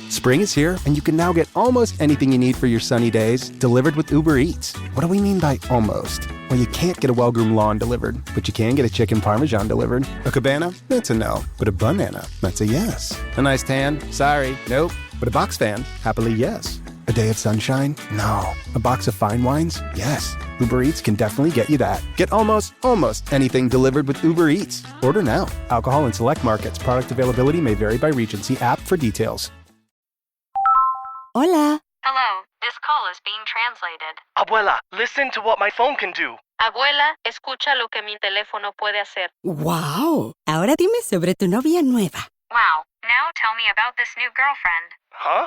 Spring is here, and you can now get almost anything you need for your sunny days delivered with Uber Eats. What do we mean by almost? Well, you can't get a well-groomed lawn delivered, but you can get a chicken parmesan delivered. A cabana? That's a no. But a banana? That's a yes. A nice tan? Sorry, nope. But a box fan? Happily, yes. A day of sunshine? No. A box of fine wines? Yes. Uber Eats can definitely get you that. Get almost anything delivered with Uber Eats. Order now. Alcohol in select markets. Product availability may vary by region. See app for details. Hola. Hello, this call is being translated. Abuela, listen to what my phone can do. Abuela, escucha lo que mi teléfono puede hacer. Wow. Ahora dime sobre tu novia nueva. Wow, now tell me about this new girlfriend. Huh?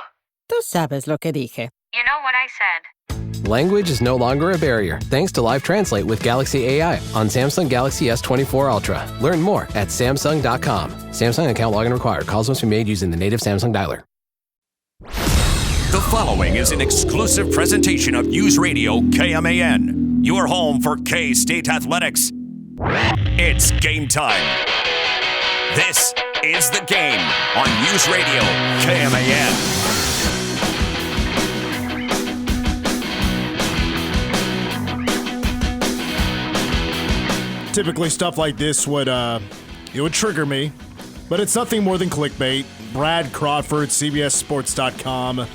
Tú sabes lo que dije. You know what I said. Language is no longer a barrier thanks to Live Translate with Galaxy AI on Samsung Galaxy S24 Ultra. Learn more at Samsung.com. Samsung account login required. Calls must be made using the native Samsung dialer. The following is an exclusive presentation of News Radio KMAN, your home for K-State athletics. It's game time. This is The Game on News Radio KMAN. Typically, stuff like this would trigger me, but it's nothing more than clickbait. Brad Crawford, CBSSports.com,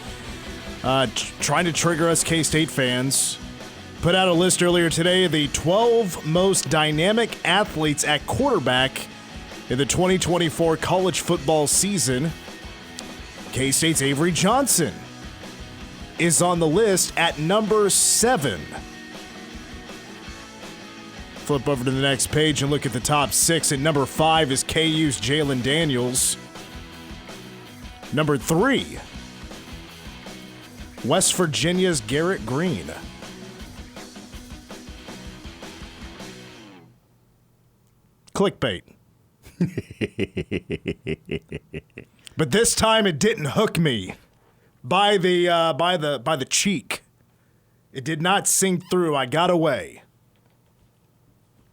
trying to trigger us K-State fans. Put out a list earlier today of the 12 most dynamic athletes at quarterback in the 2024 college football season. K-State's Avery Johnson is on the list at number 7. Flip over to the next page and look at the top 6. At number 5 is KU's Jalen Daniels. Number 3, West Virginia's Garrett Green. Clickbait. But this time it didn't hook me by the cheek. It did not sink through. I got away.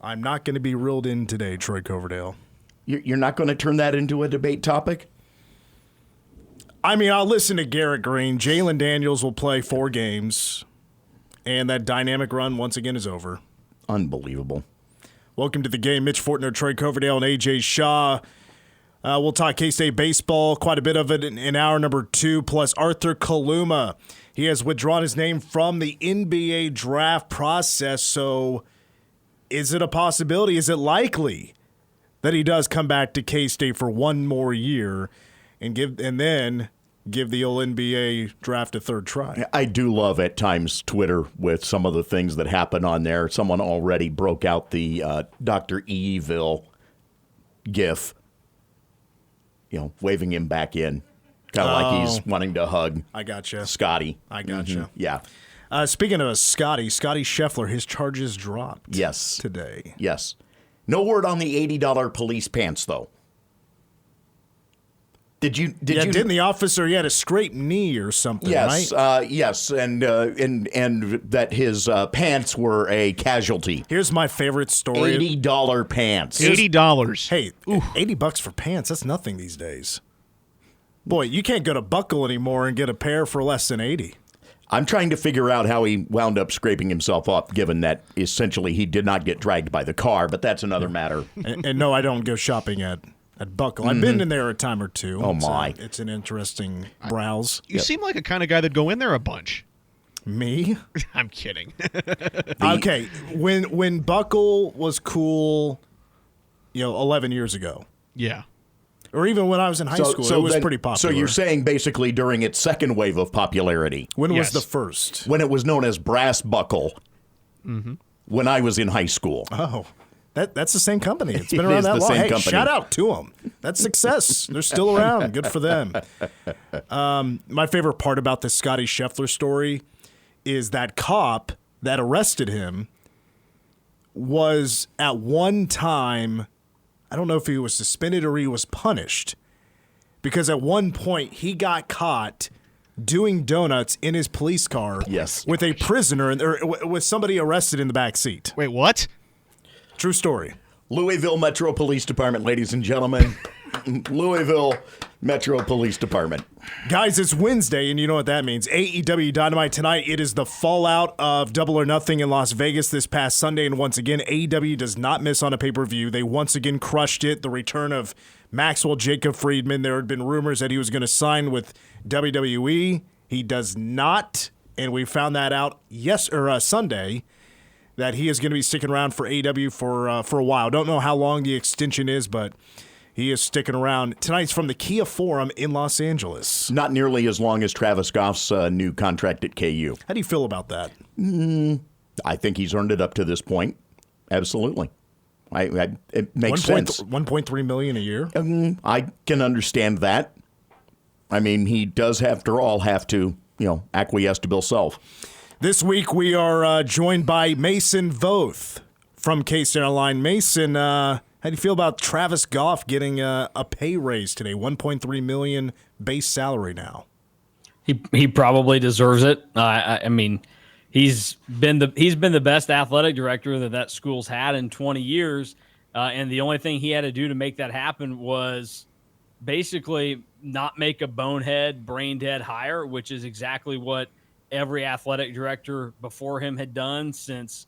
I'm not going to be reeled in today, Troy Coverdale. You're not going to turn that into a debate topic? I mean, I'll listen to Garrett Green. Jalen Daniels will play 4 games, and that dynamic run once again is over. Unbelievable. Welcome to the game. Mitch Fortner, Troy Coverdale, and A.J. Shaw. We'll talk K-State baseball, quite a bit of it in hour number 2, plus Arthur Kaluma. He has withdrawn his name from the NBA draft process, so is it a possibility? Is it likely that he does come back to K-State for one more year and then give the old NBA draft a third try? I do love at times Twitter with some of the things that happen on there. Someone already broke out the Dr. Evil gif, waving him back in, kind of like he's wanting to hug. I gotcha. Scotty. I gotcha. Mm-hmm. Yeah. Speaking of Scotty Scheffler, his charges dropped. Yes. Today. Yes. No word on the $80 police pants, though. Didn't the officer, he had a scraped knee or something, yes, right? Yes, and that his pants were a casualty. Here's my favorite story. $80 pants. $80. Hey, $80 for pants, that's nothing these days. Boy, you can't go to Buckle anymore and get a pair for less than $80. I'm trying to figure out how he wound up scraping himself up, given that essentially he did not get dragged by the car, but that's another matter. And no, I don't go shopping at Buckle. Mm-hmm. I've been in there a time or two. Oh, my. It's an interesting browse. You seem like a kind of guy that'd go in there a bunch. Me? I'm kidding. Okay, when Buckle was cool, 11 years ago. Yeah. Or even when I was in high school, it was pretty popular. So you're saying basically during its second wave of popularity. When was the first? When it was known as Brass Buckle. Mm-hmm. When I was in high school. Oh, that's the same company. It's been around that long. Hey, company. Shout out to them. That's success. They're still around. Good for them. My favorite part about the Scotty Scheffler story is that cop that arrested him was at one time, I don't know if he was suspended or he was punished, because at one point he got caught doing donuts in his police car with a prisoner or with somebody arrested in the back seat. Wait, what? True story. Louisville Metro Police Department, ladies and gentlemen. Louisville Metro Police Department. Guys, it's Wednesday, and you know what that means. AEW Dynamite tonight. It is the fallout of Double or Nothing in Las Vegas this past Sunday, and once again, AEW does not miss on a pay-per-view. They once again crushed it. The return of Maxwell Jacob Friedman. There had been rumors that he was going to sign with WWE. He does not, and we found that out Sunday, that he is going to be sticking around for AEW for a while. Don't know how long the extension is, but he is sticking around. Tonight's from the Kia Forum in Los Angeles. Not nearly as long as Travis Goff's new contract at KU. How do you feel about that? I think he's earned it up to this point. Absolutely. It makes sense. $1.3 million a year? I can understand that. I mean, he does, after all, have to, acquiesce to Bill Self. This week we are joined by Mason Voth from K-State Online. Mason, how do you feel about Travis Goff getting a pay raise today? $1.3 million base salary now. He probably deserves it. I mean, he's been the best athletic director that school's had in 20 years, and the only thing he had to do to make that happen was basically not make a bonehead, brain dead hire, which is exactly what every athletic director before him had done since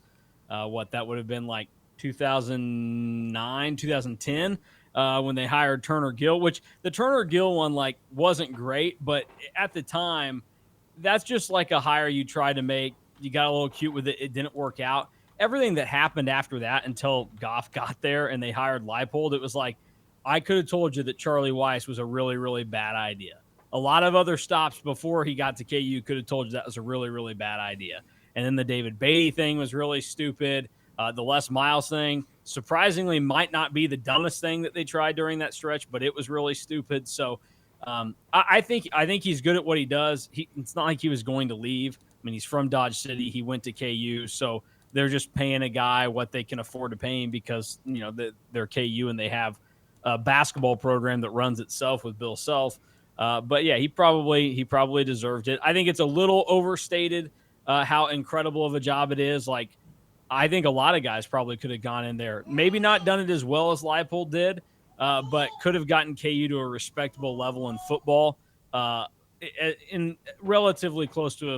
that would have been like 2009, 2010, when they hired Turner Gill, which the Turner Gill one wasn't great, but at the time, that's just like a hire you try to make. You got a little cute with it. It didn't work out. Everything that happened after that until Goff got there and they hired Leipold, it was like, I could have told you that Charlie Weiss was a really, really bad idea. A lot of other stops before he got to KU could have told you that was a really, really bad idea. And then the David Beatty thing was really stupid. The Les Miles thing, surprisingly, might not be the dumbest thing that they tried during that stretch, but it was really stupid. So I think he's good at what he does. It's not like he was going to leave. I mean, he's from Dodge City. He went to KU, so they're just paying a guy what they can afford to pay him because they're KU and they have a basketball program that runs itself with Bill Self. But yeah, he probably deserved it. I think it's a little overstated how incredible of a job it is. Like, I think a lot of guys probably could have gone in there, maybe not done it as well as Leipold did, but could have gotten KU to a respectable level in football in relatively close to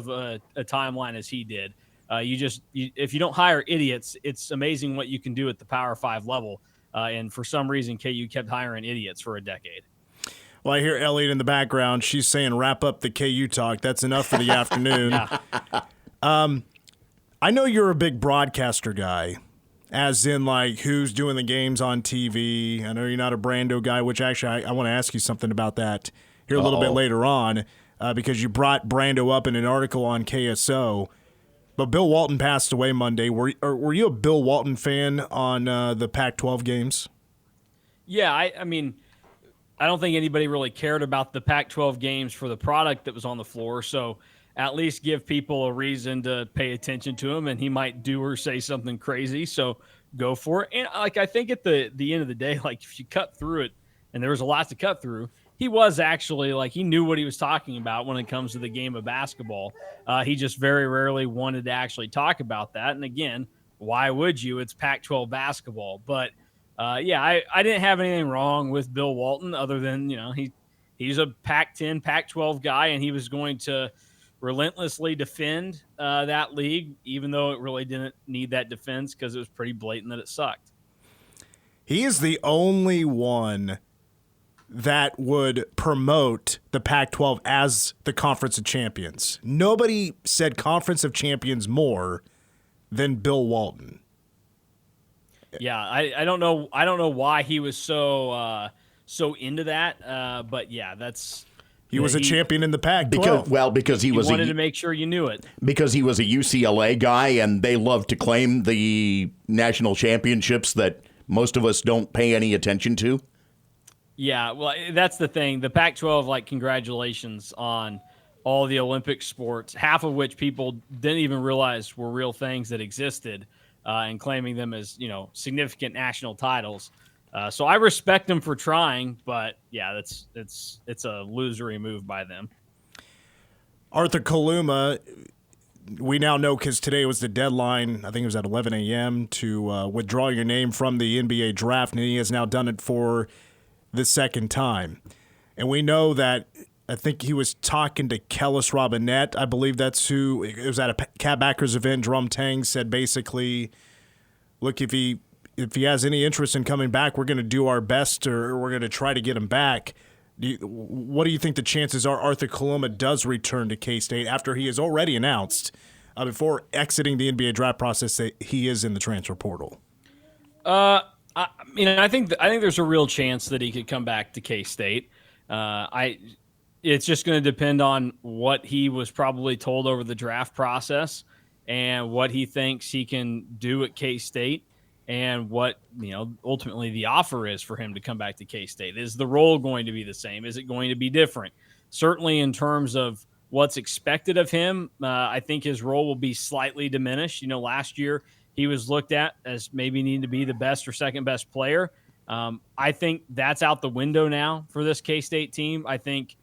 a timeline as he did. If you don't hire idiots, it's amazing what you can do at the Power 5 level. And for some reason, KU kept hiring idiots for a decade. Well, I hear Elliot in the background. She's saying, wrap up the KU talk. That's enough for the afternoon. I know you're a big broadcaster guy, as in, who's doing the games on TV. I know you're not a Brando guy, which actually I want to ask you something about that here a little bit later on, because you brought Brando up in an article on KSO. But Bill Walton passed away Monday. Were you a Bill Walton fan on the Pac-12 games? Yeah, I mean, I don't think anybody really cared about the Pac-12 games for the product that was on the floor, so at least give people a reason to pay attention to him, and he might do or say something crazy, so go for it. And I think at the end of the day, if you cut through it, and there was a lot to cut through, he was actually, he knew what he was talking about when it comes to the game of basketball. He just very rarely wanted to actually talk about that. And again, why would you? It's Pac-12 basketball. But, I didn't have anything wrong with Bill Walton other than, he's a Pac-10, Pac-12 guy, and he was going to relentlessly defend that league, even though it really didn't need that defense because it was pretty blatant that it sucked. He is the only one that would promote the Pac-12 as the Conference of Champions. Nobody said Conference of Champions more than Bill Walton. Yeah, I don't know why he was so into that, but yeah, that's he was a champion in the Pac-12 because he wanted to make sure you knew it. Because he was a UCLA guy, and they love to claim the national championships that most of us don't pay any attention to. Yeah, well, that's the thing. The Pac-12, congratulations on all the Olympic sports, half of which people didn't even realize were real things that existed, and claiming them as, significant national titles. So I respect them for trying, but yeah, it's a losery move by them. Arthur Kaluma, we now know because today was the deadline, I think it was at 11 a.m., to withdraw your name from the NBA draft, and he has now done it for the second time. And we know that I think he was talking to Kellis Robinette. I believe that's who. It was at a Cat Backers event. Drum Tang said basically, look, if he has any interest in coming back, we're going to do our best, or we're going to try to get him back. What do you think the chances are Arthur Kaluma does return to K-State after he has already announced before exiting the NBA draft process that he is in the transfer portal? I think there's a real chance that he could come back to K-State. It's just going to depend on what he was probably told over the draft process and what he thinks he can do at K-State and what, ultimately the offer is for him to come back to K-State. Is the role going to be the same? Is it going to be different? Certainly in terms of what's expected of him, I think his role will be slightly diminished. Last year he was looked at as maybe needing to be the best or second best player. I think that's out the window now for this K-State team. I think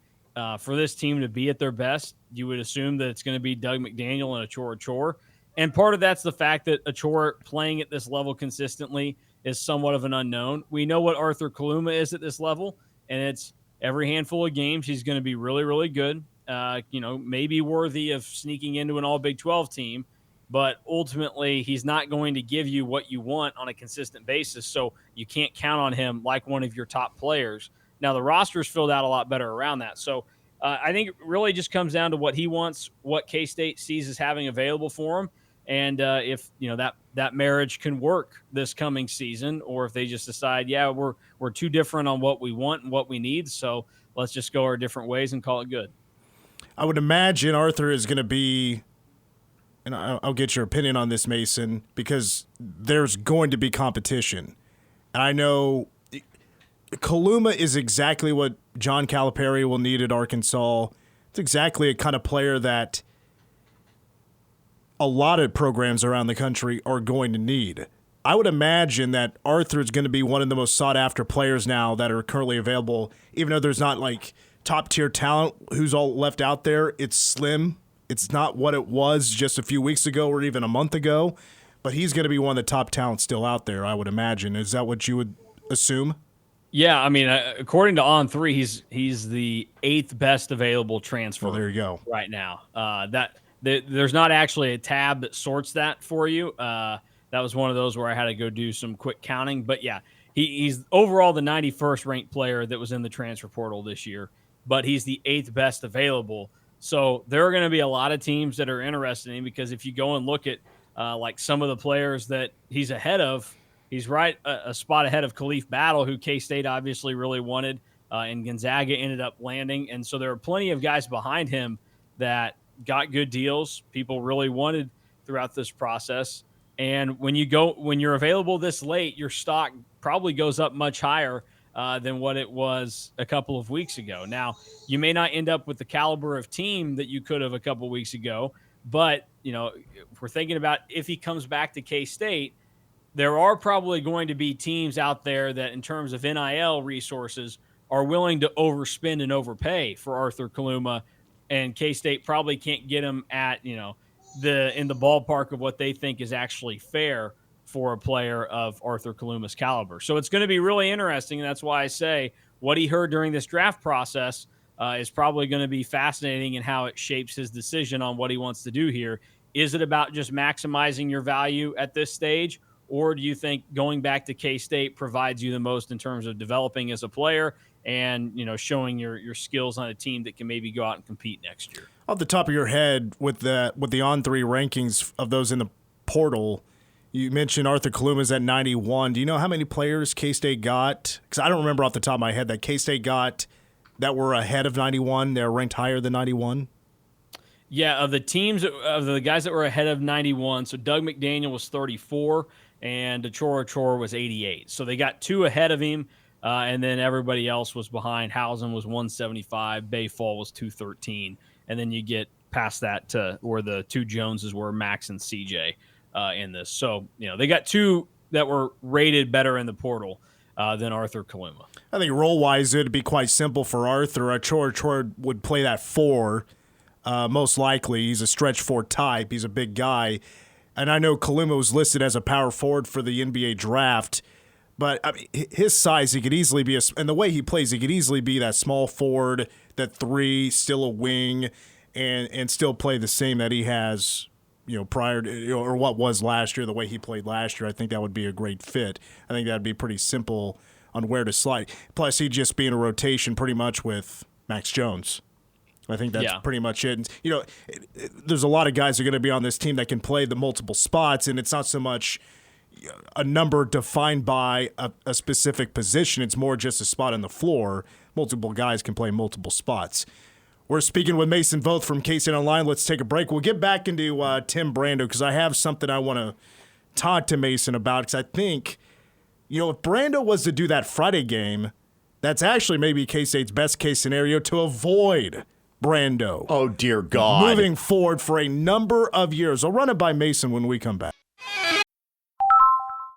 for this team to be at their best, you would assume that it's going to be Doug McDaniel and Achor. And part of that's the fact that Achor playing at this level consistently is somewhat of an unknown. We know what Arthur Kaluma is at this level, and it's every handful of games he's going to be really, really good. Maybe worthy of sneaking into an all Big 12 team, but ultimately he's not going to give you what you want on a consistent basis. So you can't count on him like one of your top players. Now the roster's filled out a lot better around that. So I think it really just comes down to what he wants, what K-State sees as having available for him. And if that marriage can work this coming season, or if they just decide, we're too different on what we want and what we need, so let's just go our different ways and call it good. I would imagine Arthur is going to be, and I'll get your opinion on this, Mason, because there's going to be competition. And I know Kaluma is exactly what John Calipari will need at Arkansas. It's exactly a kind of player that a lot of programs around the country are going to need. I would imagine that Arthur is going to be one of the most sought-after players now that are currently available, even though there's not like top-tier talent who's all left out there. It's slim. It's not what it was just a few weeks ago or even a month ago, but he's going to be one of the top talents still out there, I would imagine. Is that what you would assume? Yeah, I mean, according to On3, he's the 8th best available transfer. Well, there you go. Right now. There's not actually a tab that sorts that for you. That was one of those where I had to go do some quick counting. But yeah, he's overall the 91st ranked player that was in the transfer portal this year, but he's the 8th best available. So there are going to be a lot of teams that are interested in him, because if you go and look at like some of the players that he's ahead of, he's right a spot ahead of Khalif Battle, who K-State obviously really wanted, and Gonzaga ended up landing. And so there are plenty of guys behind him that got good deals people really wanted throughout this process. And when you're available this late, your stock probably goes up much higher than what it was a couple of weeks ago. Now, you may not end up with the caliber of team that you could have a couple of weeks ago, but if we're thinking about if he comes back to K-State, there are probably going to be teams out there that, in terms of NIL resources, are willing to overspend and overpay for Arthur Kaluma, and K-State probably can't get him at, in the ballpark of what they think is actually fair for a player of Arthur Kaluma's caliber. So it's going to be really interesting, and that's why I say what he heard during this draft process is probably going to be fascinating in how it shapes his decision on what he wants to do here. Is it about just maximizing your value at this stage, or do you think going back to K-State provides you the most in terms of developing as a player and showing your skills on a team that can maybe go out and compete next year? Off the top of your head, with the On3 rankings of those in the portal, you mentioned Arthur Kaluma's at 91. Do you know how many players K-State got? Because I don't remember off the top of my head that K-State got that were ahead of 91. They're ranked higher than 91. Yeah, of the guys that were ahead of 91, so Doug McDaniel was 34 and Achor was 88. So they got 2 ahead of him. And then everybody else was behind. Housen was 175. Bayfall was 213. And then you get past that to where the 2 Joneses were, Max and CJ in this. So, they got 2 that were rated better in the portal than Arthur Kaluma. I think role-wise, it would be quite simple for Arthur. Achor would play that 4, most likely. He's a stretch 4 type. He's a big guy. And I know Kaluma was listed as a power forward for the NBA draft. But I mean, his size, he could easily be and the way he plays, he could easily be that small forward, that 3, still a wing, and still play the same that he has, prior to, or what was last year, the way he played last year. I think that would be a great fit. I think that'd be pretty simple on where to slide. Plus, he'd just be in a rotation pretty much with Max Jones. I think that's pretty much it. And, there's a lot of guys who are going to be on this team that can play the multiple spots, and it's not so much a number defined by a specific position. It's more just a spot on the floor. Multiple guys can play multiple spots. We're speaking with Mason Voth from K-State Online. Let's take a break. We'll get back into Tim Brando because I have something I want to talk to Mason about because I think, if Brando was to do that Friday game, that's actually maybe K-State's best case scenario to avoid Brando. Oh, dear God. Moving forward for a number of years. I'll run it by Mason when we come back.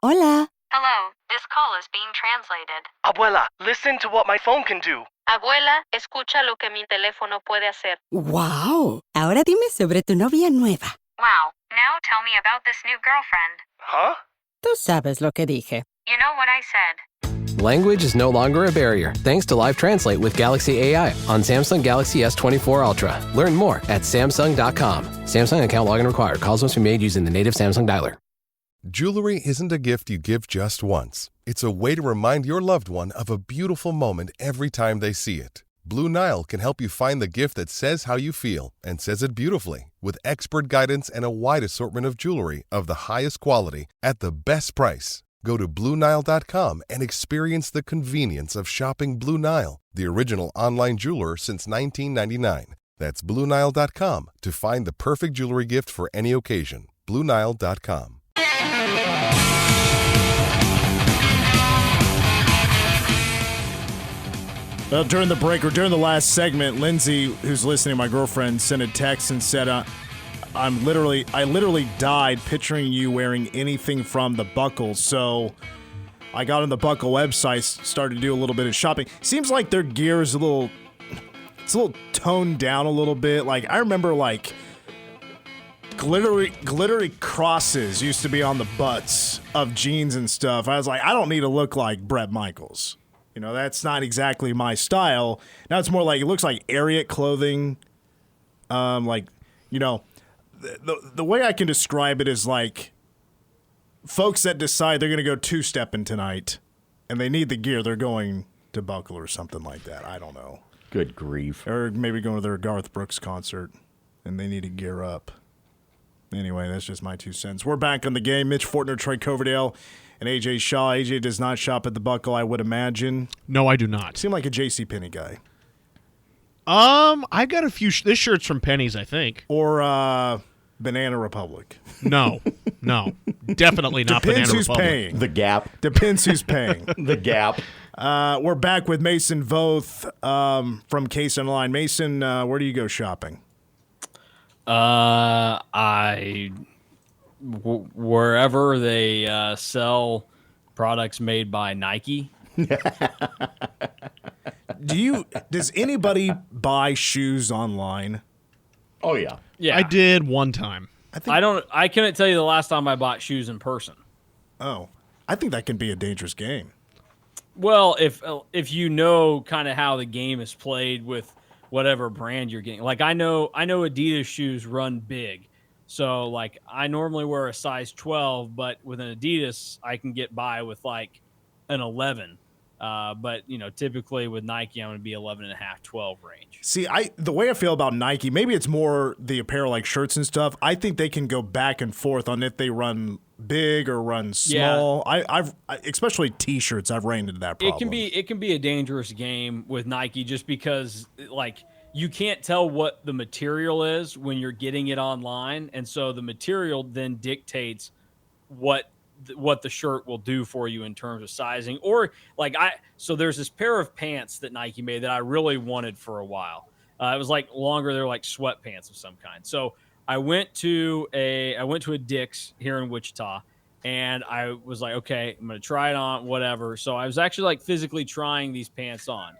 Hola. Hello, this call is being translated. Abuela, listen to what my phone can do. Abuela, escucha lo que mi teléfono puede hacer. Wow. Ahora dime sobre tu novia nueva. Wow, now tell me about this new girlfriend. Huh? Tú sabes lo que dije. You know what I said. Language is no longer a barrier thanks to Live Translate with Galaxy AI on Samsung Galaxy S24 Ultra. Learn more at Samsung.com. Samsung account login required. Calls must be made using the native Samsung dialer. Jewelry isn't a gift you give just once. It's a way to remind your loved one of a beautiful moment every time they see it. Blue Nile can help you find the gift that says how you feel and says it beautifully with expert guidance and a wide assortment of jewelry of the highest quality at the best price. Go to BlueNile.com and experience the convenience of shopping Blue Nile, the original online jeweler since 1999. That's BlueNile.com to find the perfect jewelry gift for any occasion. BlueNile.com. Well, during the break or during the last segment, Lindsay, who's listening, my girlfriend, sent a text and said, I literally died picturing you wearing anything from the Buckle. So I got on the Buckle website, started to do a little bit of shopping. Seems like their gear is a little toned down a little bit. Like I remember glittery crosses used to be on the butts of jeans and stuff. I was like, I don't need to look like Bret Michaels. That's not exactly my style. Now it's more like, it looks like Ariat clothing. The way I can describe it is like folks that decide they're going to go two-stepping tonight and they need the gear, they're going to Buckle or something like that. I don't know. Good grief. Or maybe going to their Garth Brooks concert and they need to gear up. Anyway, that's just my 2 cents. We're back on the game. Mitch Fortner, Troy Coverdale, and AJ Shaw. AJ does not shop at the Buckle, I would imagine. No, I do not. Seem like a JCPenney guy. I got a few. This shirt's from Penny's, I think. Or Banana Republic. No, definitely not Depends Banana who's Republic. paying. The Gap. Depends who's paying. The Gap. We're back with Mason Voth from K-State Online. Mason, where do you go shopping? Wherever they sell products made by Nike. Does anybody buy shoes online? Oh yeah. Yeah, I did one time. I couldn't tell you the last time I bought shoes in person. Oh, I think that can be a dangerous game. Well, if you know kind of how the game is played with whatever brand you're getting. Like I know Adidas shoes run big. So like I normally wear a size 12, but with an Adidas I can get by with like an 11. But typically with Nike I'm going to be 11 and a half, 12 range. See, the way I feel about Nike, maybe it's more the apparel like shirts and stuff. I think they can go back and forth on if they run big or run small. Yeah. I've especially T-shirts. I've ran into that problem. It can be a dangerous game with Nike just because like you can't tell what the material is when you're getting it online, and so the material then dictates what the shirt will do for you in terms of sizing. Or like so there's this pair of pants that Nike made that I really wanted for a while. It was like longer, they're like sweatpants of some kind. So I went to a Dick's here in Wichita, and I was like, okay, I'm going to try it on, whatever. So I was actually like physically trying these pants on.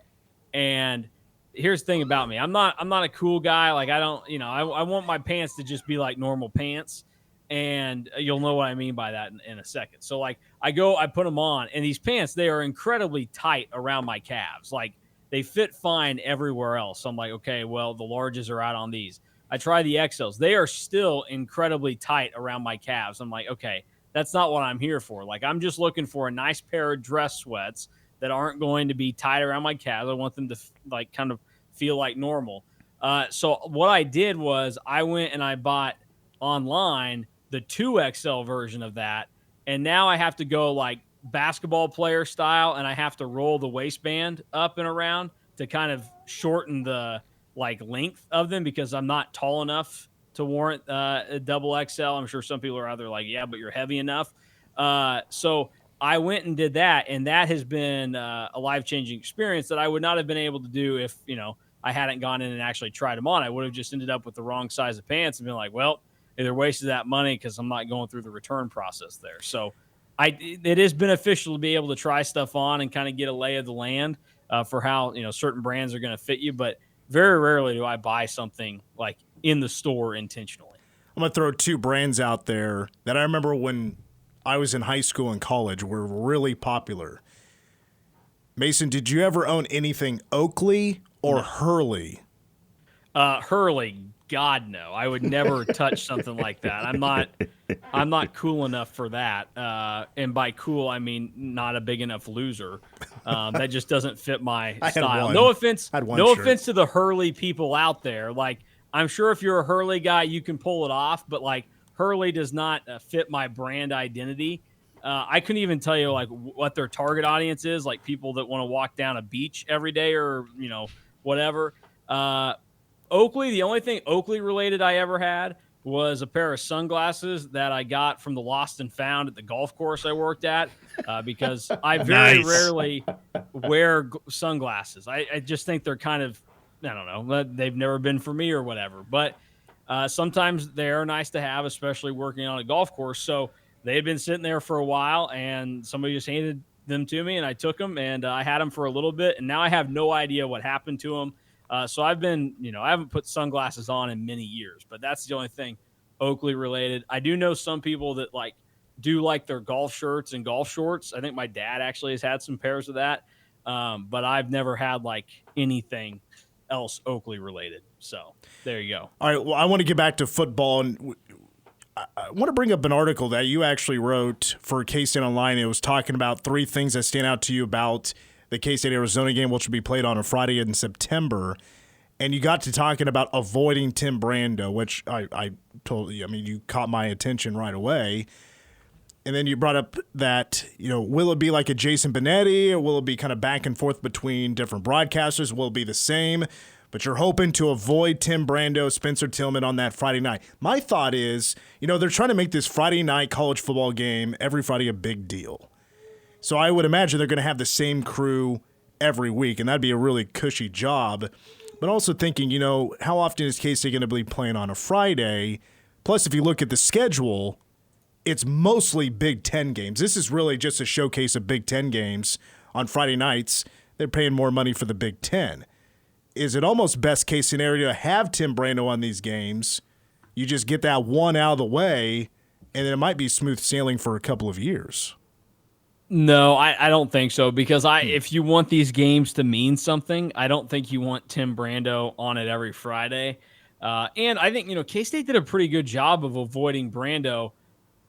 And here's the thing about me. I'm not a cool guy. Like I don't, I want my pants to just be like normal pants. And you'll know what I mean by that in a second. So like I put them on, and these pants, they are incredibly tight around my calves. Like they fit fine everywhere else. So I'm like, okay, well, the larges are out on these. I try the XLs. They are still incredibly tight around my calves. I'm like, okay, that's not what I'm here for. Like I'm just looking for a nice pair of dress sweats that aren't going to be tight around my calves. I want them to like kind of feel like normal. So what I did was I went and I bought online the 2XL version of that. And now I have to go like basketball player style, and I have to roll the waistband up and around to kind of shorten the like length of them because I'm not tall enough to warrant a double XL. I'm sure some people are either like, yeah, but you're heavy enough. So I went and did that, and that has been a life-changing experience that I would not have been able to do if, I hadn't gone in and actually tried them on. I would have just ended up with the wrong size of pants and been like, well, either wasted that money because I'm not going through the return process there. So it is beneficial to be able to try stuff on and kind of get a lay of the land for how, certain brands are going to fit you. But very rarely do I buy something like in the store intentionally. I'm going to throw two brands out there that I remember when I was in high school and college were really popular. Mason, did you ever own anything Oakley or Hurley? Hurley, God no. I would never touch something like that. I'm not cool enough for that. And by cool, I mean not a big enough loser. That just doesn't fit my style. No offense to the Hurley people out there. Like, I'm sure if you're a Hurley guy, you can pull it off, but like Hurley does not fit my brand identity. I couldn't even tell you like what their target audience is, like people that want to walk down a beach every day or, whatever. Oakley, the only thing Oakley related I ever had was a pair of sunglasses that I got from the Lost and Found at the golf course I worked at because I very rarely wear sunglasses. I just think they're kind of, I don't know, they've never been for me or whatever. But sometimes they are nice to have, especially working on a golf course. So they had been sitting there for a while, and somebody just handed them to me, and I took them, and I had them for a little bit, and now I have no idea what happened to them. So I've been, I haven't put sunglasses on in many years, but that's the only thing Oakley related. I do know some people that do like their golf shirts and golf shorts. I think my dad actually has had some pairs of that. But I've never had like anything else Oakley related. So there you go. All right. Well, I want to get back to football, and I want to bring up an article that you actually wrote for K-State Online. It was talking about 3 things that stand out to you about the K-State Arizona game, which will be played on a Friday in September. And you got to talking about avoiding Tim Brando, which I told you, you caught my attention right away. And then you brought up that, will it be like a Jason Benetti, or will it be kind of back and forth between different broadcasters? Will it be the same? But you're hoping to avoid Tim Brando, Spencer Tillman on that Friday night. My thought is, they're trying to make this Friday night college football game every Friday a big deal. So I would imagine they're going to have the same crew every week, and that'd be a really cushy job. But also thinking, how often is K-State going to be playing on a Friday? Plus, if you look at the schedule, it's mostly Big Ten games. This is really just a showcase of Big Ten games on Friday nights. They're paying more money for the Big Ten. Is it almost best case scenario to have Tim Brando on these games? You just get that one out of the way, and then it might be smooth sailing for a couple of years. No, I don't think so, because if you want these games to mean something, I don't think you want Tim Brando on it every Friday. And I think, K-State did a pretty good job of avoiding Brando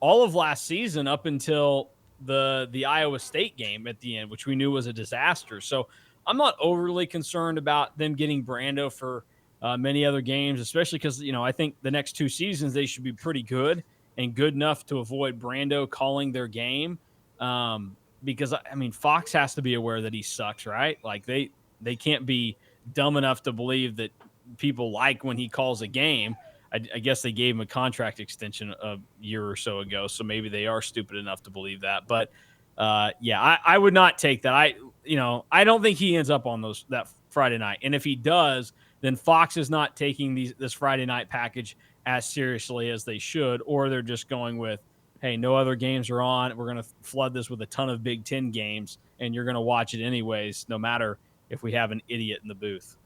all of last season up until the Iowa State game at the end, which we knew was a disaster. So I'm not overly concerned about them getting Brando for many other games, especially because, I think the next 2 seasons they should be pretty good and good enough to avoid Brando calling their game. Because Fox has to be aware that he sucks, right? Like they can't be dumb enough to believe that people like when he calls a game. I guess they gave him a contract extension a year or so ago, so maybe they are stupid enough to believe that. But I would not take that. I don't think he ends up on that Friday night, and if he does, then Fox is not taking this Friday night package as seriously as they should, or they're just going with, hey, no other games are on. We're going to flood this with a ton of Big Ten games, and you're going to watch it anyways, no matter if we have an idiot in the booth.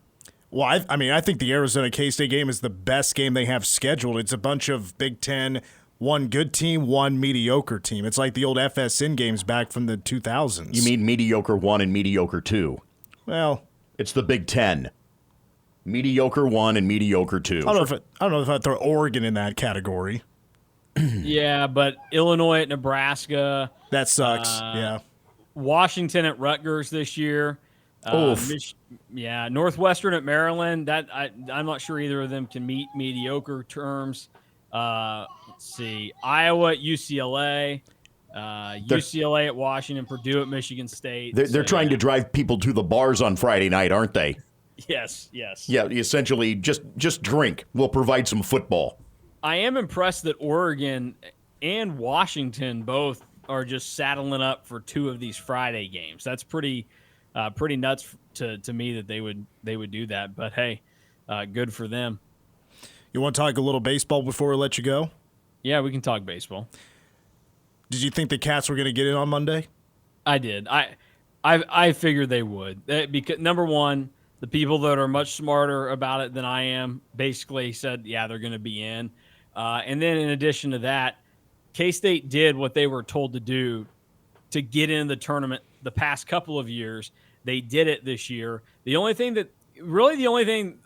Well, I think the Arizona K-State game is the best game they have scheduled. It's a bunch of Big Ten one good team, one mediocre team. It's like the old FSN games back from the 2000s. You mean mediocre 1 and mediocre 2? Well, it's the Big Ten. Mediocre 1 and mediocre 2. I don't know if I'd throw Oregon in that category. Yeah, but Illinois at Nebraska. That sucks. Yeah. Washington at Rutgers this year. Northwestern at Maryland. I'm not sure either of them can meet mediocre terms. Let's see. Iowa at UCLA. UCLA at Washington. Purdue at Michigan State. They're trying to drive people to the bars on Friday night, aren't they? Yes. Yeah, essentially just drink. We'll provide some football. I am impressed that Oregon and Washington both are just saddling up for 2 of these Friday games. That's pretty nuts to me that they would do that. But hey, good for them. You want to talk a little baseball before we let you go? Yeah, we can talk baseball. Did you think the Cats were going to get in on Monday? I did. I figured they would. Because number one, the people that are much smarter about it than I am basically said, yeah, they're going to be in. And then in addition to that, K-State did what they were told to do to get in the tournament the past couple of years. They did it this year. The only thing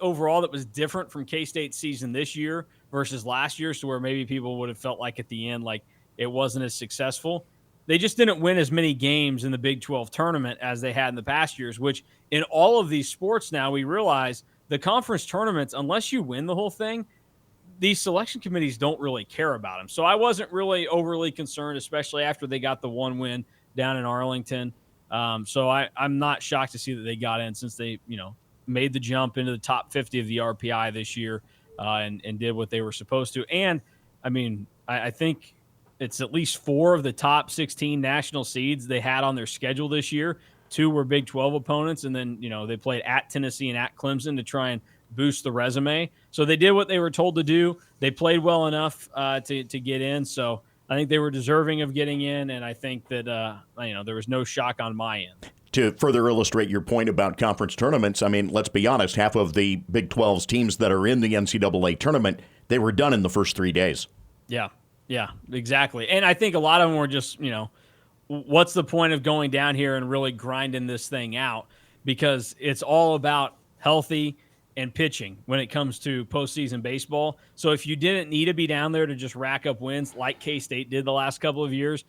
overall that was different from K-State's season this year versus last year's, to where maybe people would have felt like at the end like it wasn't as successful, they just didn't win as many games in the Big 12 tournament as they had in the past years, which in all of these sports now we realize the conference tournaments, unless you win the whole thing, these selection committees don't really care about them. So I wasn't really overly concerned, especially after they got the 1 win down in Arlington. So I'm not shocked to see that they got in, since they, made the jump into the top 50 of the RPI this year and did what they were supposed to. And I mean, I think it's at least 4 of the top 16 national seeds they had on their schedule this year. 2 were Big 12 opponents, and then, they played at Tennessee and at Clemson to try and boost the resume. So they did what they were told to do. They played well enough to get in. So I think they were deserving of getting in, and I think that there was no shock on my end. To further illustrate your point about conference tournaments, I mean, let's be honest, half of the Big 12's teams that are in the NCAA tournament, they were done in the first 3 days. Yeah, exactly. And I think a lot of them were just, what's the point of going down here and really grinding this thing out? Because it's all about healthy and pitching when it comes to postseason baseball. So if you didn't need to be down there to just rack up wins like K-State did the last couple of years,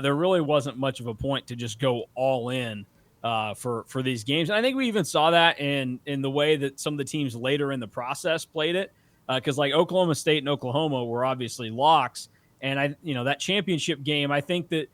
there really wasn't much of a point to just go all in for these games. And I think we even saw that in the way that some of the teams later in the process played it, because like Oklahoma State and Oklahoma were obviously locks. And that championship game, I think that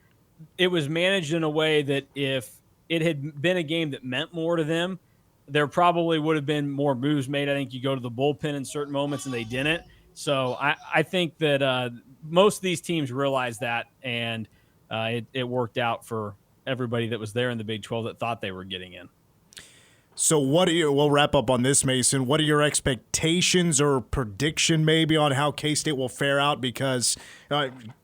it was managed in a way that if it had been a game that meant more to them, there probably would have been more moves made. I think you go to the bullpen in certain moments, and they didn't. So I think that most of these teams realized that, and it worked out for everybody that was there in the Big 12 that thought they were getting in. So we'll wrap up on this, Mason. What are your expectations or prediction maybe on how K-State will fare out? Because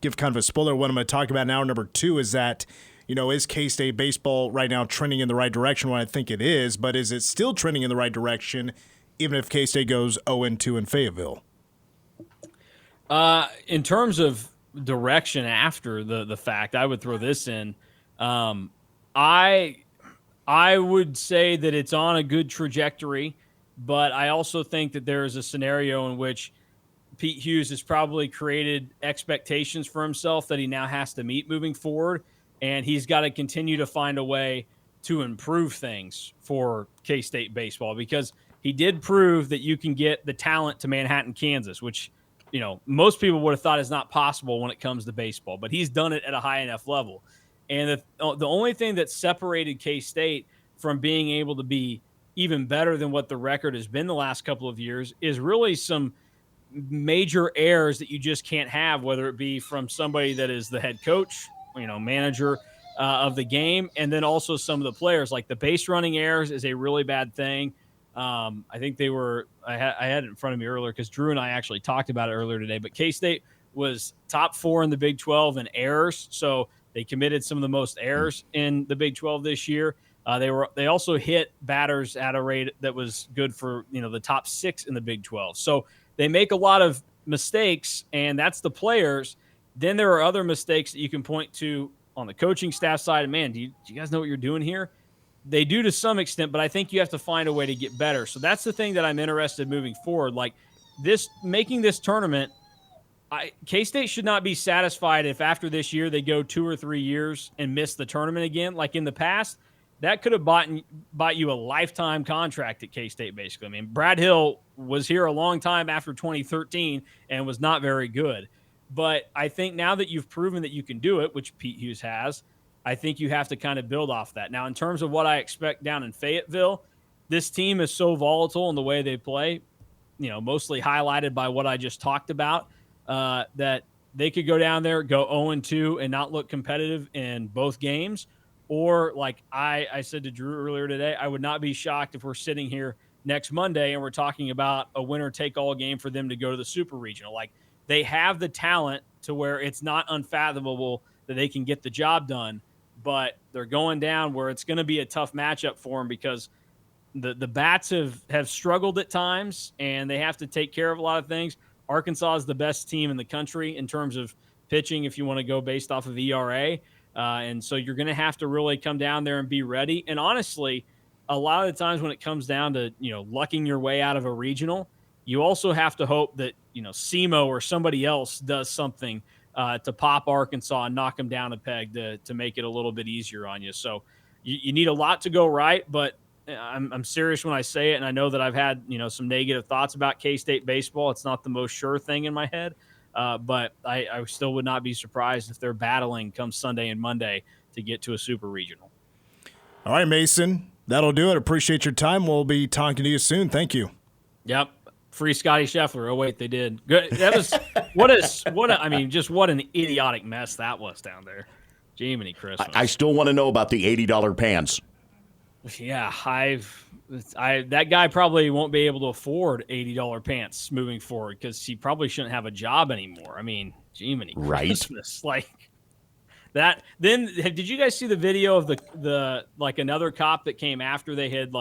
give kind of a spoiler, what I'm going to talk about now, number 2, is that, is K-State baseball right now trending in the right direction? Well, I think it is, but is it still trending in the right direction even if K-State goes 0-2 in Fayetteville? In terms of direction after the fact, I would throw this in. I would say that it's on a good trajectory, but I also think that there is a scenario in which Pete Hughes has probably created expectations for himself that he now has to meet moving forward, and he's got to continue to find a way to improve things for K-State baseball, because he did prove that you can get the talent to Manhattan, Kansas, which most people would have thought is not possible when it comes to baseball, but he's done it at a high enough level. And the only thing that separated K-State from being able to be even better than what the record has been the last couple of years is really some major errors that you just can't have, whether it be from somebody that is the head coach, manager of the game, and then also some of the players. Like the base running errors is a really bad thing. I think I had it in front of me earlier because Drew and I actually talked about it earlier today, but K-State was top 4 in the Big 12 in errors. So they committed some of the most errors in the Big 12 this year. They also hit batters at a rate that was good for the top 6 in the Big 12. So they make a lot of mistakes, and that's the players. Then there are other mistakes that you can point to on the coaching staff side. Man, do you guys know what you're doing here? They do to some extent, but I think you have to find a way to get better. So that's the thing that I'm interested in moving forward. Like making this tournament, K-State should not be satisfied if after this year they go 2 or 3 years and miss the tournament again. Like in the past, that could have bought you a lifetime contract at K-State, basically. I mean, Brad Hill was here a long time after 2013 and was not very good. But I think now that you've proven that you can do it, which Pete Hughes has, I think you have to kind of build off that. Now, in terms of what I expect down in Fayetteville, this team is so volatile in the way they play, mostly highlighted by what I just talked about, that they could go down there, go 0-2 and not look competitive in both games. Or like I said to Drew earlier today, I would not be shocked if we're sitting here next Monday and we're talking about a winner-take-all game for them to go to the Super Regional. Like, they have the talent to where it's not unfathomable that they can get the job done, but they're going down where it's going to be a tough matchup for them because the Bats have struggled at times and they have to take care of a lot of things. Arkansas is the best team in the country in terms of pitching if you want to go based off of ERA. And so you're going to have to really come down there and be ready. And honestly, a lot of the times when it comes down to, lucking your way out of a regional, you also have to hope that, SEMO or somebody else does something to pop Arkansas and knock them down a peg to make it a little bit easier on you. So you need a lot to go right, but I'm serious when I say it. And I know that I've had, some negative thoughts about K-State baseball. It's not the most sure thing in my head. But I still would not be surprised if they're battling come Sunday and Monday to get to a super regional. All right, Mason, that'll do it. Appreciate your time. We'll be talking to you soon. Thank you. Yep. Free Scotty Scheffler. Oh, wait, they did. Good. That was what an idiotic mess that was down there. Jiminy Christmas. I still want to know about the $80 pants. Yeah, that guy probably won't be able to afford $80 pants moving forward because he probably shouldn't have a job anymore. I mean, Jiminy Christmas. Like that. Then did you guys see the video of the another cop that came after they had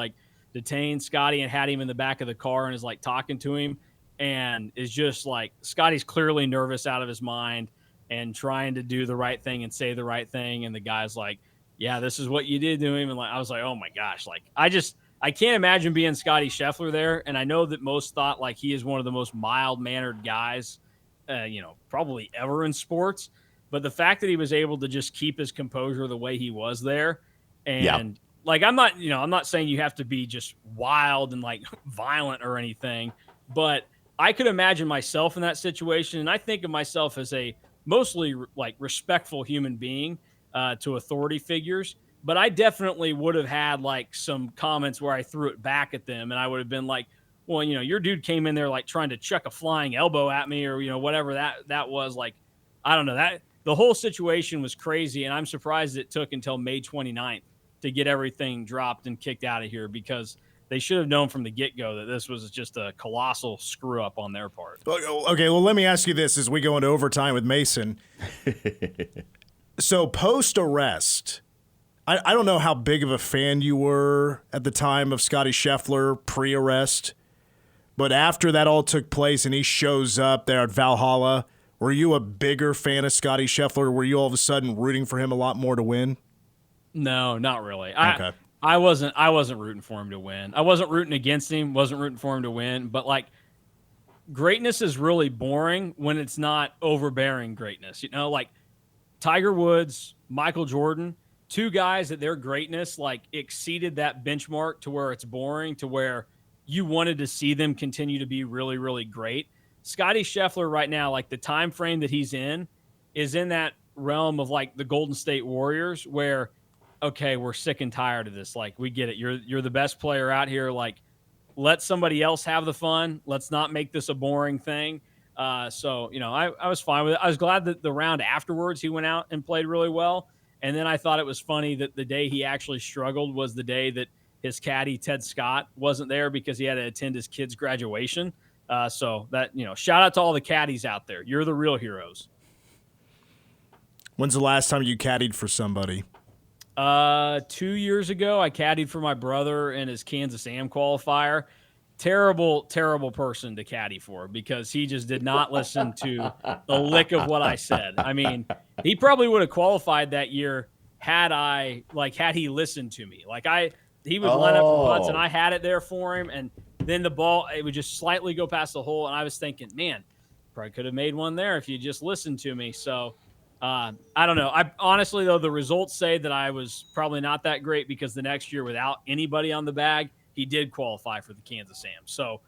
detained Scotty and had him in the back of the car and is talking to him and is just Scotty's clearly nervous out of his mind and trying to do the right thing and say the right thing. And the guy's like, yeah, this is what you did to him. And I was like, oh my gosh. I can't imagine being Scotty Scheffler there. And I know that most thought he is one of the most mild-mannered guys, probably ever in sports. But the fact that he was able to just keep his composure the way he was there. And I'm not saying you have to be just wild and violent or anything, but I could imagine myself in that situation. And I think of myself as a mostly respectful human being to authority figures. But I definitely would have had some comments where I threw it back at them, and I would have been like, well, your dude came in there trying to chuck a flying elbow at me or, whatever that was. I don't know. That the whole situation was crazy, and I'm surprised it took until May 29th to get everything dropped and kicked out of here because they should have known from the get-go that this was just a colossal screw-up on their part. Okay, well, let me ask you this as we go into overtime with Mason. So post-arrest, I don't know how big of a fan you were at the time of Scotty Scheffler pre-arrest, but after that all took place and he shows up there at Valhalla, were you a bigger fan of Scotty Scheffler? Were you all of a sudden rooting for him a lot more to win? No, not really. Okay. I wasn't rooting for him to win. I wasn't rooting against him, wasn't rooting for him to win, but greatness is really boring when it's not overbearing greatness. Tiger Woods, Michael Jordan, two guys that their greatness exceeded that benchmark to where it's boring, to where you wanted to see them continue to be really, really great. Scotty Scheffler right now, the time frame that he's in is in that realm of the Golden State Warriors where, okay, we're sick and tired of this. We get it. You're the best player out here. Let somebody else have the fun. Let's not make this a boring thing. I was fine with it. I was glad that the round afterwards he went out and played really well. And then I thought it was funny that the day he actually struggled was the day that his caddy, Ted Scott, wasn't there because he had to attend his kid's graduation. Shout out to all the caddies out there. You're the real heroes. When's the last time you caddied for somebody? 2 years ago, I caddied for my brother in his Kansas Am qualifier. terrible, terrible person to caddy for because he just did not listen to a lick of what I said. I mean, he probably would have qualified that year had he listened to me. He would line up for putts and I had it there for him, and then the ball, it would just slightly go past the hole, and I was thinking, man, probably could have made one there if you just listened to me. So I don't know. I honestly, though, the results say that I was probably not that great because the next year, without anybody on the bag, he did qualify for the Kansas Sam. So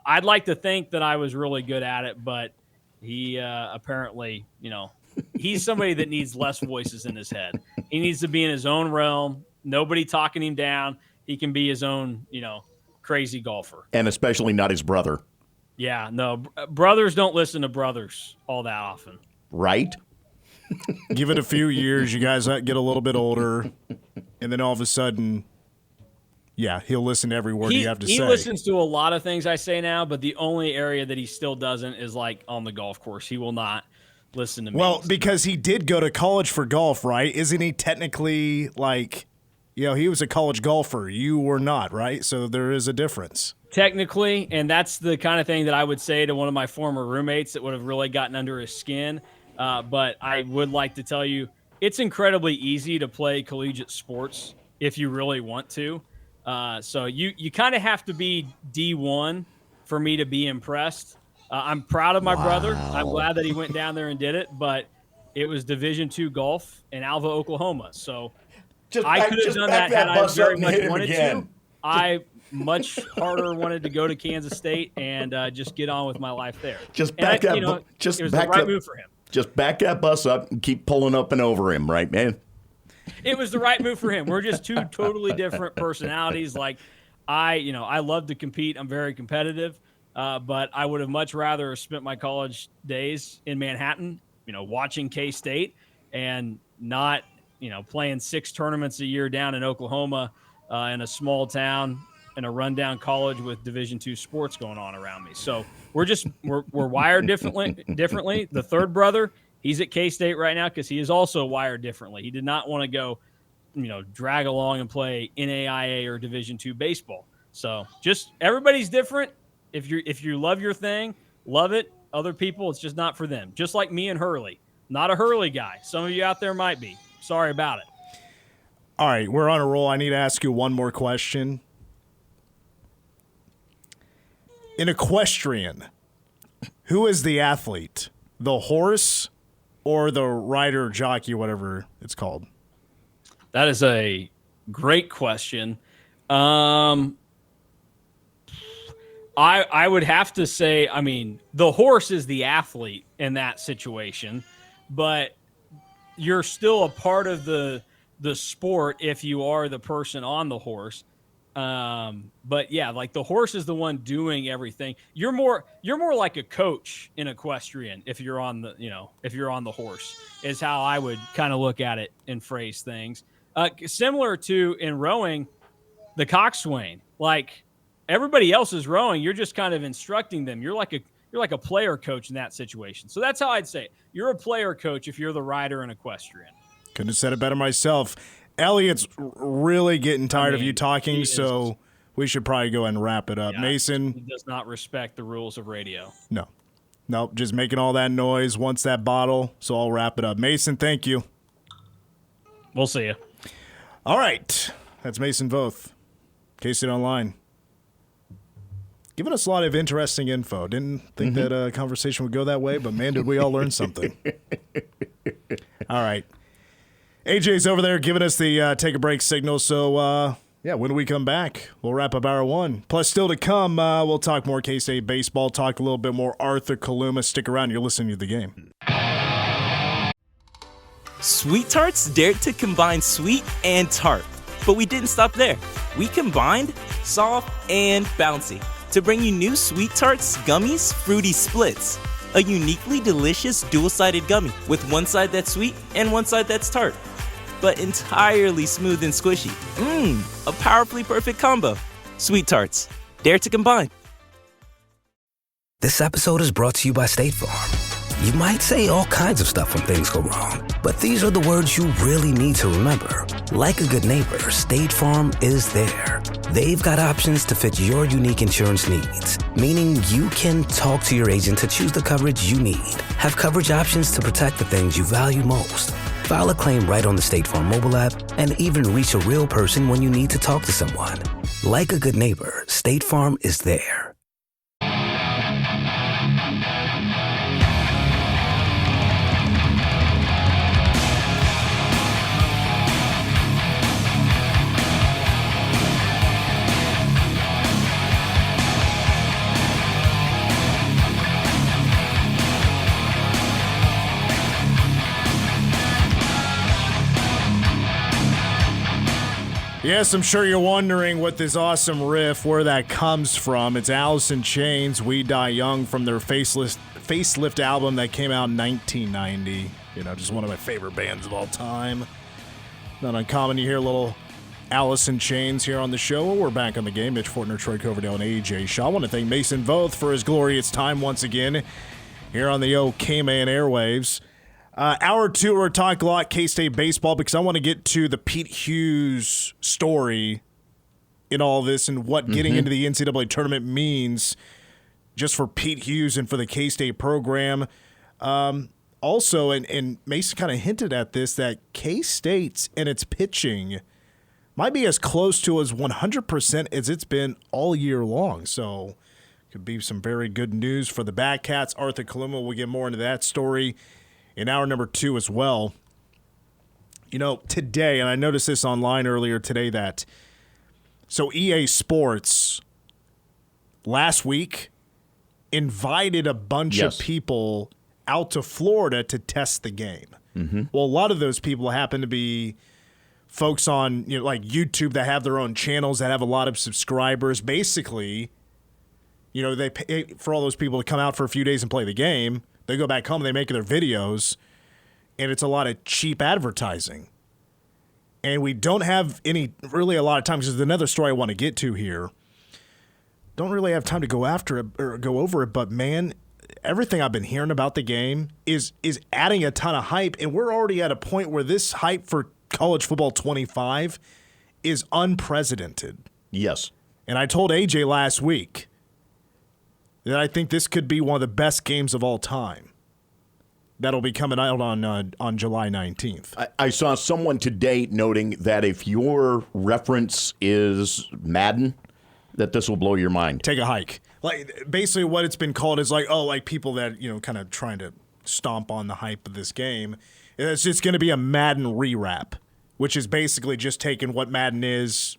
I'd like to think that I was really good at it, but he apparently, he's somebody that needs less voices in his head. He needs to be in his own realm. Nobody talking him down. He can be his own, crazy golfer. And especially not his brother. Yeah, no. Brothers don't listen to brothers all that often. Right? Give it a few years. You guys get a little bit older. And then all of a sudden, yeah, he'll listen to every word you have to say. He listens to a lot of things I say now, but the only area that he still doesn't is on the golf course. He will not listen to me. Well, because he did go to college for golf, right? Isn't he technically he was a college golfer. You were not, right? So there is a difference. Technically, and that's the kind of thing that I would say to one of my former roommates that would have really gotten under his skin. But I would like to tell you, it's incredibly easy to play collegiate sports if you really want to. So you kind of have to be D1 for me to be impressed. I'm proud of my brother. I'm glad that he went down there and did it, but it was Division II golf in Alva, Oklahoma. So I could have done that had I very much wanted to. I much harder wanted to go to Kansas State and just get on with my life there. Just back that. It was the right move for him. Just back that bus up and keep pulling up and over him, right, man? It was the right move for him. We're just two totally different personalities. I love to compete. I'm very competitive, but I would have much rather spent my college days in Manhattan, watching K-State and not, playing 6 tournaments a year down in Oklahoma in a small town in a rundown college with Division II sports going on around me. So we're wired differently. The third brother, he's at K-State right now because he is also wired differently. He did not want to go, drag along and play NAIA or Division II baseball. So just everybody's different. If you love your thing, love it. Other people, it's just not for them. Just like me and Hurley. Not a Hurley guy. Some of you out there might be. Sorry about it. All right, we're on a roll. I need to ask you one more question. In equestrian, who is the athlete? The horse or the rider, jockey, whatever it's called? That is a great question. I would have to say, the horse is the athlete in that situation, but you're still a part of the sport if you are the person on the horse. But yeah, the horse is the one doing everything. You're more like a coach in equestrian if you're on the horse is how I would kind of look at it and phrase things. Similar to in rowing, the coxswain. Everybody else is rowing, you're just kind of instructing them. You're like a player coach in that situation. So that's how I'd say it. You're a player coach if you're the rider in equestrian. Couldn't have said it better myself. Elliot's really getting tired of you talking, so we should probably go ahead and wrap it up. Yeah, Mason. He does not respect the rules of radio. No. Nope, just making all that noise, wants that bottle, so I'll wrap it up. Mason, thank you. We'll see you. All right. That's Mason Voth, K-State Online. Giving us a lot of interesting info. Didn't think that conversation would go that way, but man, did we all learn something. All right. AJ's over there giving us the take a break signal. So, when we come back, we'll wrap up hour 1. Plus, still to come, we'll talk more K-State baseball, talk a little bit more Arthur Kaluma. Stick around. You're listening to The Game. Sweet Tarts dared to combine sweet and tart. But we didn't stop there. We combined soft and bouncy to bring you new Sweet Tarts Gummies Fruity Splits. A uniquely delicious dual-sided gummy with one side that's sweet and one side that's tart. But entirely smooth and squishy. A powerfully perfect combo. Sweet Tarts. Dare to combine. This episode is brought to you by State Farm. You might say all kinds of stuff when things go wrong, but these are the words you really need to remember. Like a good neighbor, State Farm is there. They've got options to fit your unique insurance needs, meaning you can talk to your agent to choose the coverage you need, have coverage options to protect the things you value most, file a claim right on the State Farm mobile app, and even reach a real person when you need to talk to someone. Like a good neighbor, State Farm is there. Yes, I'm sure you're wondering what this awesome riff, where that comes from. It's Alice in Chains, We Die Young, from their Facelift album that came out in 1990. You know, just one of my favorite bands of all time. Not uncommon to hear a little Alice in Chains here on the show. Well, we're back on the game. Mitch Fortner, Troy Coverdale, and AJ Shaw. I want to thank Mason Voth for his glorious time once again here on the KMAN airwaves. Hour 2, we're talking a lot K-State baseball because I want to get to the Pete Hughes story in all this and what getting into the NCAA tournament means just for Pete Hughes and for the K-State program. Also, and Mason kind of hinted at this, that K-State's and its pitching might be as close to as 100% as it's been all year long. So could be some very good news for the Batcats. Arthur Kaluma will get more into that story in hour number 2 as well. You know, today, and I noticed this online earlier today, that so EA Sports last week invited a bunch of people out to Florida to test the game. Well, a lot of those people happen to be folks on, you know, like YouTube that have their own channels that have a lot of subscribers. Basically, you know, they pay for all those people to come out for a few days and play the game. They go back home, they make their videos, and it's a lot of cheap advertising. And we don't have really a lot of time, because there's another story I want to get to here. Don't really have time to go after it or go over it, but man, everything I've been hearing about the game is adding a ton of hype, and we're already at a point where this hype for College Football 25 is unprecedented. Yes. And I told AJ last week that I think this could be one of the best games of all time. That'll be coming out on July 19th. I saw someone today noting that if your reference is Madden, that this will blow your mind. Take a hike. Like, basically what it's been called is like people that, you know, kind of trying to stomp on the hype of this game. It's just going to be a Madden rewrap, which is basically just taking what Madden is,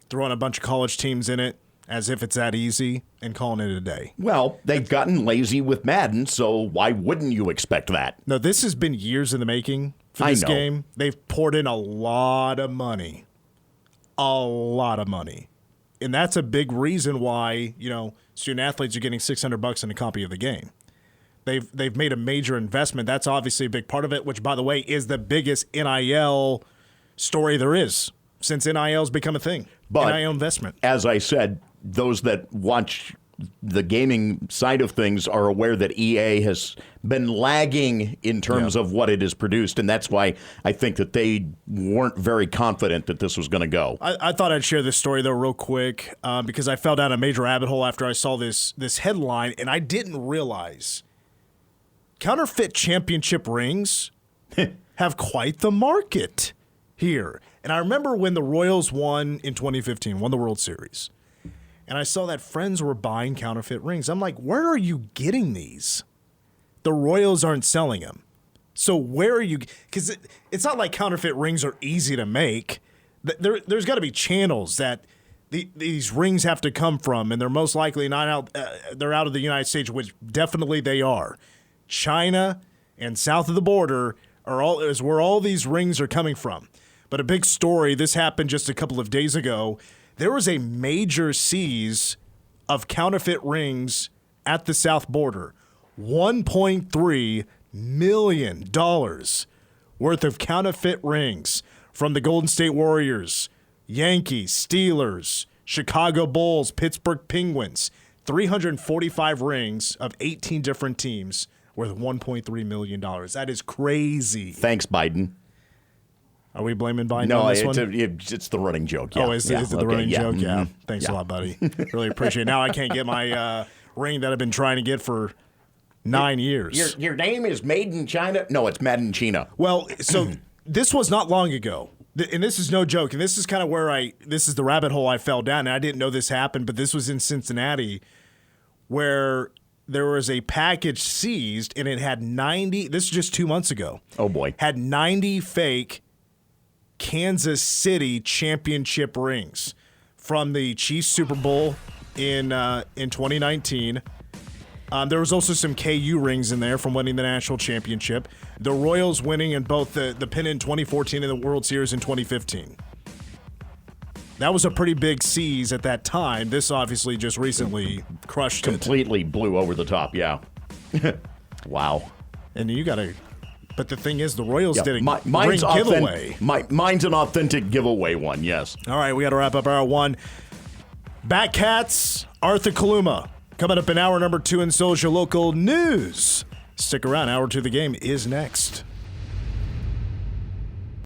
throwing a bunch of college teams in it, as if it's that easy, and calling it a day. Well, they've gotten lazy with Madden, so why wouldn't you expect that? No, this has been years in the making for this game. They've poured in a lot of money. A lot of money. And that's a big reason why, you know, student athletes are getting $600 in a copy of the game. They've made a major investment. That's obviously a big part of it, which, by the way, is the biggest NIL story there is since NIL's become a thing. But NIL investment. As I said, those that watch the gaming side of things are aware that EA has been lagging in terms of what it has produced, and that's why I think that they weren't very confident that this was going to go. I thought I'd share this story, though, real quick, because I fell down a major rabbit hole after I saw this headline, and I didn't realize counterfeit championship rings have quite the market here. And I remember when the Royals won in 2015, won the World Series, and I saw that friends were buying counterfeit rings. I'm like, where are you getting these? The Royals aren't selling them. So where are you? Because it's not like counterfeit rings are easy to make. There's got to be channels that these rings have to come from, and they're most likely not out. They're out of the United States, which definitely they are. China and south of the border is where all these rings are coming from. But a big story, this happened just a couple of days ago. There was a major seize of counterfeit rings at the south border. $1.3 million worth of counterfeit rings from the Golden State Warriors, Yankees, Steelers, Chicago Bulls, Pittsburgh Penguins. 345 rings of 18 different teams worth $1.3 million. That is crazy. Thanks, Biden. Are we blaming Biden No, on this one? it's the running joke. Yeah. Oh, is it the running joke? Mm-hmm. Yeah. Thanks a lot, buddy. Really appreciate it. Now I can't get my ring that I've been trying to get for 9 years. Your name is Made in China? No, it's Made in China. Well, so this was not long ago. And this is no joke. And this is kind of where this is the rabbit hole I fell down. And I didn't know this happened, but this was in Cincinnati where there was a package seized and it had 90, this is just 2 months ago. Oh, boy. Had 90 fake Kansas City championship rings from the Chiefs Super Bowl in 2019. There was also some KU rings in there from winning the national championship. The Royals winning in both the pin in 2014 and the World Series in 2015. That was a pretty big seize at that time. This obviously just recently crushed Completely blew over the top, yeah. Wow. And you got to... But the thing is, the Royals did a mine's ring giveaway. Mine's an authentic giveaway one, yes. All right, we got to wrap up hour one. Batcats, Arthur Kaluma. Coming up in hour number 2, and so is your local news. Stick around. Hour 2 of the game is next.